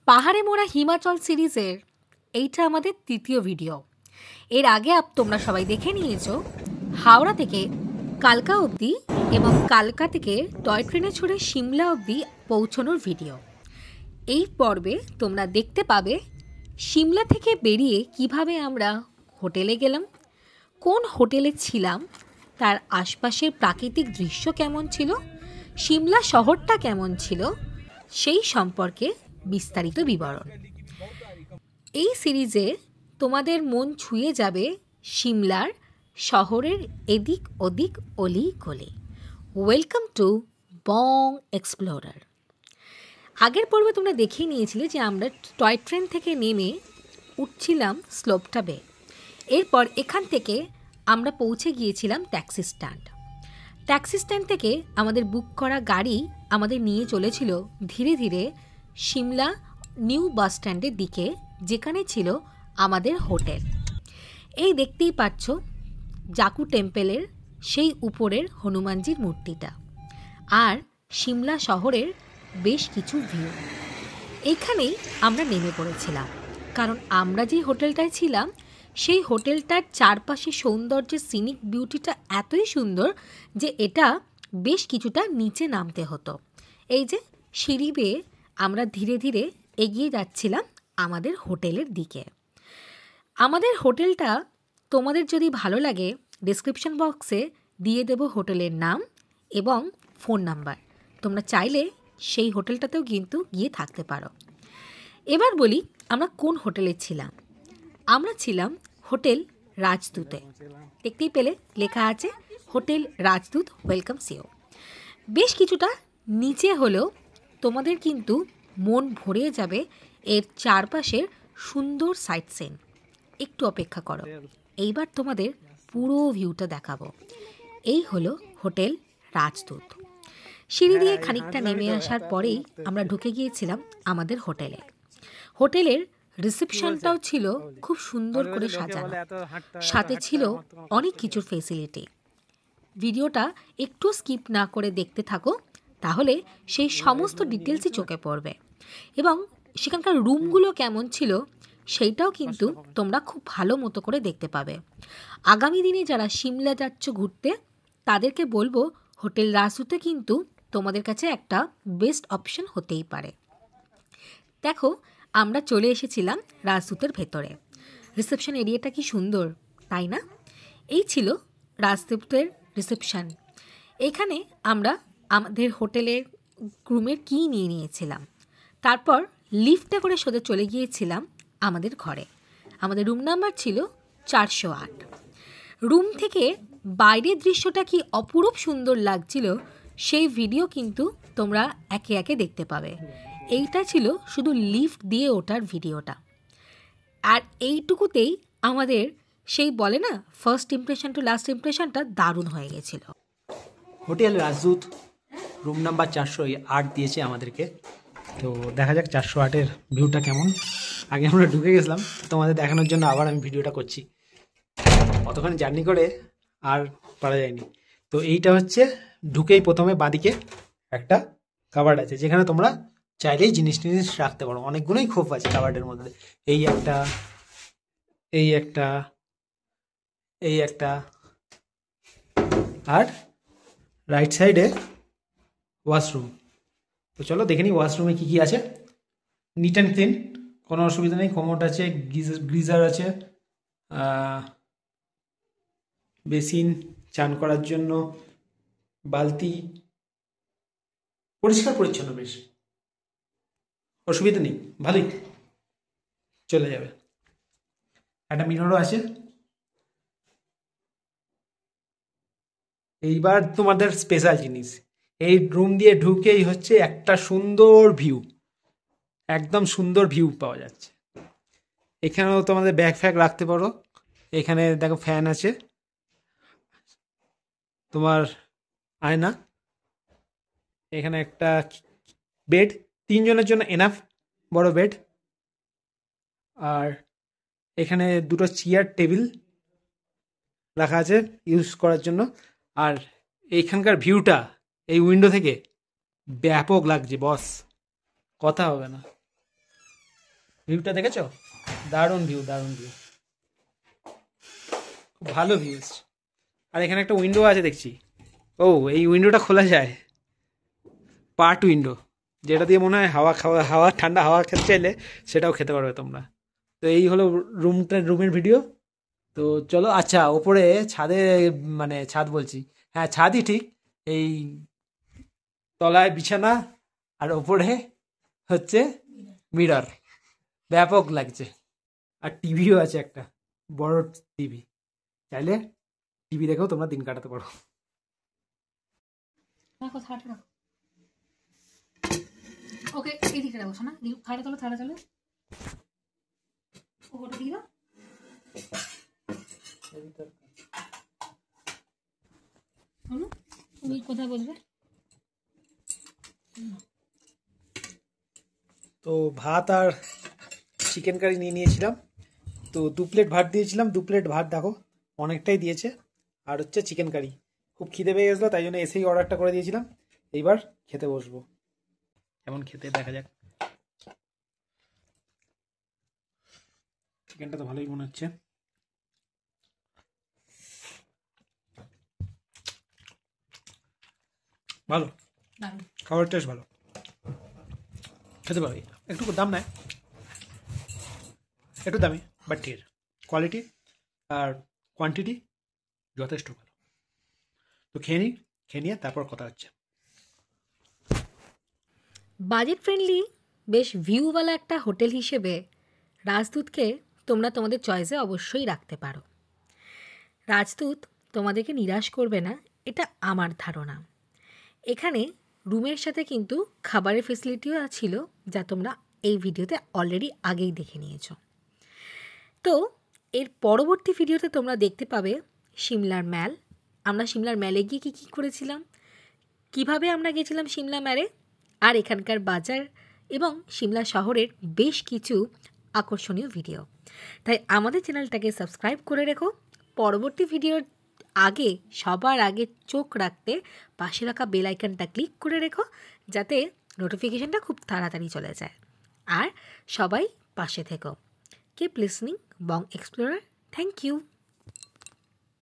পাহাড়ে মোড়া হিমাচল সিরিজের এইটা আমাদের তৃতীয় ভিডিও। এর আগে তোমরা সবাই দেখে নিয়েছো হাওড়া থেকে কালকা অবধি এবং কালকা থেকে টয় ট্রেনে চড়ে সিমলা অবধি পৌঁছানোর ভিডিও। এই পর্বে তোমরা দেখতে পাবে সিমলা থেকে বেরিয়ে কিভাবে আমরা হোটেলে গেলাম, কোন হোটেলে ছিলাম, তার আশপাশের প্রাকৃতিক দৃশ্য কেমন ছিল, সিমলা শহরটা কেমন ছিল, সেই সম্পর্কে বিস্তারিত বিবরণ। এই সিরিজে তোমাদের মন ছুঁয়ে যাবে সিমলার শহরের এদিক ওদিক অলি গলি। Welcome to Bong explorer. আগের পর্বে তোমরা দেখেই নিয়েছিলে যে আমরা টয় ট্রেন থেকে নেমে উঠছিলাম স্লোপটা বে। এরপর এখান থেকে আমরা পৌঁছে গিয়েছিলাম ট্যাক্সি স্ট্যান্ড। ট্যাক্সি স্ট্যান্ড থেকে আমাদের বুক করা গাড়ি আমাদের নিয়ে চলেছিল ধীরে ধীরে সিমলা নিউ বাস স্ট্যান্ডের দিকে, যেখানে ছিল আমাদের হোটেল। এই দেখতেই পাচ্ছ জাকু টেম্পেলের সেই উপরের হনুমানজির মূর্তিটা আর সিমলা শহরের বেশ কিছু ভিউ। এখানেই আমরা নেমে পড়েছিলাম, কারণ আমরা যে হোটেলটায় ছিলাম সেই হোটেলটার চারপাশে সৌন্দর্যের সিনিক বিউটিটা এতই সুন্দর যে এটা বেশ কিছুটা নিচে নামতে হতো। এই যে সিঁড়ি বেয়ে আমরা ধীরে ধীরে এগিয়ে যাচ্ছিলাম আমাদের হোটেলের দিকে। আমাদের হোটেলটা তোমাদের যদি ভালো লাগে ডেসক্রিপশন বক্সে দিয়ে দেব হোটেলের নাম এবং ফোন নাম্বার। তোমরা চাইলে সেই হোটেলটাতেও কিন্তু গিয়ে থাকতে পারো। এবার বলি আমরা কোন হোটেলে ছিলাম। আমরা ছিলাম হোটেল রাজদূতে। দেখতেই পেলে লেখা আছে হোটেল রাজদূত ওয়েলকাম ইউ। বেশ কিছুটা নিচে হলেও তোমাদের কিন্তু মন ভরে যাবে এর চারপাশের সুন্দর সাইট সিন। একটু অপেক্ষা করো, এইবার তোমাদের পুরো ভিউটা দেখাবো। এই হলো হোটেল রাজদূত। সিঁড়ি দিয়ে খানিকটা নেমে আসার পরেই আমরা ঢুকে গিয়েছিলাম আমাদের হোটেলে। হোটেলের রিসেপশনটাও ছিল খুব সুন্দর করে সাজানো, সাথে ছিল অনেক কিছুর ফেসিলিটি। ভিডিওটা একটু স্কিপ না করে দেখতে থাকো, তাহলে সেই সমস্ত ডিটেলসই চোখে পড়বে এবং সেখানকার রুমগুলো কেমন ছিল সেইটাও কিন্তু তোমরা খুব ভালো মতো করে দেখতে পাবে। আগামী দিনে যারা সিমলা যাচ্ছ ঘুরতে তাদেরকে বলবো হোটেল রাজদূতে কিন্তু তোমাদের কাছে একটা বেস্ট অপশন হতেই পারে। দেখো আমরা চলে এসেছিলাম রাজদূতের ভেতরে। রিসেপশন এরিয়াটা কি সুন্দর, তাই না? এই ছিল রাজদূতের রিসেপশন। এখানে আমরা আমাদের হোটেলের রুমের কি নিয়ে নিয়েছিলাম, তারপর লিফটে করে সোজা চলে গিয়েছিলাম আমাদের ঘরে। আমাদের রুম নাম্বার ছিল 408। রুম থেকে বাইরের দৃশ্যটা কি অপরূপ সুন্দর লাগছিল সেই ভিডিও কিন্তু তোমরা একে একে দেখতে পাবে। এইটা ছিল শুধু লিফট দিয়ে ওঠার ভিডিওটা। আর এইটুকুতেই আমাদের সেই বলে না ফার্স্ট ইমপ্রেশন টু লাস্ট ইমপ্রেশনটা দারুণ হয়ে গেছিল। হোটেল রাজদূত রুম নাম্বার 408 দিয়েছে আমাদেরকে। তো দেখা যাক 408-এর ভিউটা কেমন। আগে আমরা ঢুকে গেছিলাম, তোমাদের দেখানোর জন্য আবার আমি ভিডিওটা করছি। অতখানি জার্নি করে আর পারা যায়নি। তো এইটা হচ্ছে ঢুকেই প্রথমে বাঁদিকে একটা কাবার্ড আছে, যেখানে তোমরা চাইলেই জিনিস টিনিস রাখতে পারো। অনেকগুলোই খোপ আছে কাবার্ডের মধ্যে। এই একটা, এই একটা, এই একটা, আর রাইট সাইডে ওয়াশরুম। তো চলো দেখে নিই ওয়াশরুমে কী কী আছে। নিট অ্যান্ড ক্লিন, কোনো অসুবিধা নেই। কমোড আছে, গ্রিজার আছে, বেসিন, চান করার জন্য বালতি, পরিষ্কার পরিচ্ছন্ন, বেশ অসুবিধা নেই, ভালোই চলে যাবে। একটা মিররও আছে। এইবার তোমাদের স্পেশাল জিনিস, এই রুম দিয়ে ঢুকেই হচ্ছে একটা সুন্দর ভিউ, একদম সুন্দর ভিউ পাওয়া যাচ্ছে। এখানেও তোমাদের ব্যাগ ফ্যাগ রাখতে পারো। এখানে দেখো ফ্যান আছে, তোমার আয়না, এখানে একটা বেড, 3 জনের জন্য এনাফ বড় বেড। আর এখানে দুটো চেয়ার টেবিল রাখা আছে ইউজ করার জন্য। আর এইখানকার ভিউটা এই উইন্ডো থেকে ব্যাপক লাগছে বস, কথা হবে না। ভিউটা দেখেছো? দারুণ ভিউ, দারুণ ভিউ, খুব ভালো ভিউ এসছে। আর এখানে একটা উইন্ডো আছে দেখছি। ও, এই উইন্ডোটা খোলা যায়, পার্ট উইন্ডো, যেটা দিয়ে মনে হয় হাওয়া ঠান্ডা হাওয়া খেতে চাইলে সেটাও খেতে পারবে তোমরা। তো এই হলো রুমের ভিডিও। তো চলো, আচ্ছা ওপরে ছাদে, মানে ছাদ বলছি, হ্যাঁ ছাদই ঠিক, এই তলায় বিছানা আর ওপরে হচ্ছে মিরর, ব্যাপক লাগছে। আর টিভিও আছে, একটা বড় টিভি, চাইলে টিভি দেখেও তোমরা দিন কাটাতে পারো। ওকে, এদিকে রাখো শোনা, থাড়া চলো, থাড়া চলো, ওটা দিয়ে দাও। তুমি কোথায় বসবে? তো ভাত আর চিকেন কারি নিয়ে নিয়েছিলাম। তো 2 প্লেট ভাত দিয়েছিলাম, 2 প্লেট ভাত দেখো অনেকটাই দিয়েছে। আর হচ্ছে চিকেন কারি, খুব খিদে পেয়ে গেছিলো, তাই জন্য এসেই অর্ডারটা করে দিয়েছিলাম। এইবার খেতে বসবো, কেমন খেতে দেখা যাক। চিকেনটা তো ভালোই মনে হচ্ছে। ভালো, খাবার টেস্ট ভালো, খেতে পারি। একটু দাম নেয়, একটু দামি, বাট ঠিক আছে, কোয়ালিটি আর কোয়ান্টিটি যথেষ্ট ভালো। তো খেয়ে নিয়ে তারপর কথা হচ্ছে। বাজেট ফ্রেন্ডলি, বেশ ভিউওয়ালা একটা হোটেল হিসেবে রাজদূতকে তোমরা তোমাদের চয়েসে অবশ্যই রাখতে পারো। রাজদূত তোমাদেরকে নিরাশ করবে না, এটা আমার ধারণা। এখানে রুমের সাথে কিন্তু খাবারের ফেসিলিটিও ছিল, যা তোমরা এই ভিডিওতে অলরেডি আগেই দেখে নিয়েছো। তো এর পরবর্তী ভিডিওতে তোমরা দেখতে পাবে সিমলার ম্যাল। আমরা সিমলার ম্যালে গিয়ে কী করেছিলাম, কিভাবে আমরা গেছিলাম সিমলা ম্যালে, আর এখানকার বাজার এবং সিমলা শহরের বেশ কিছু আকর্ষণীয় ভিডিও। তাই আমাদের চ্যানেলটাকে সাবস্ক্রাইব করে রেখো। পরবর্তী ভিডিওর আগে, সবার আগে চোখ রাখতে পাশে রাখা বেল আইকনটা ক্লিক করে রেখো, যাতে নোটিফিকেশানটা খুব তাড়াতাড়ি চলে যায়। আর সবাই পাশে থেকো। Keep listening Bong Explorer. Thank you.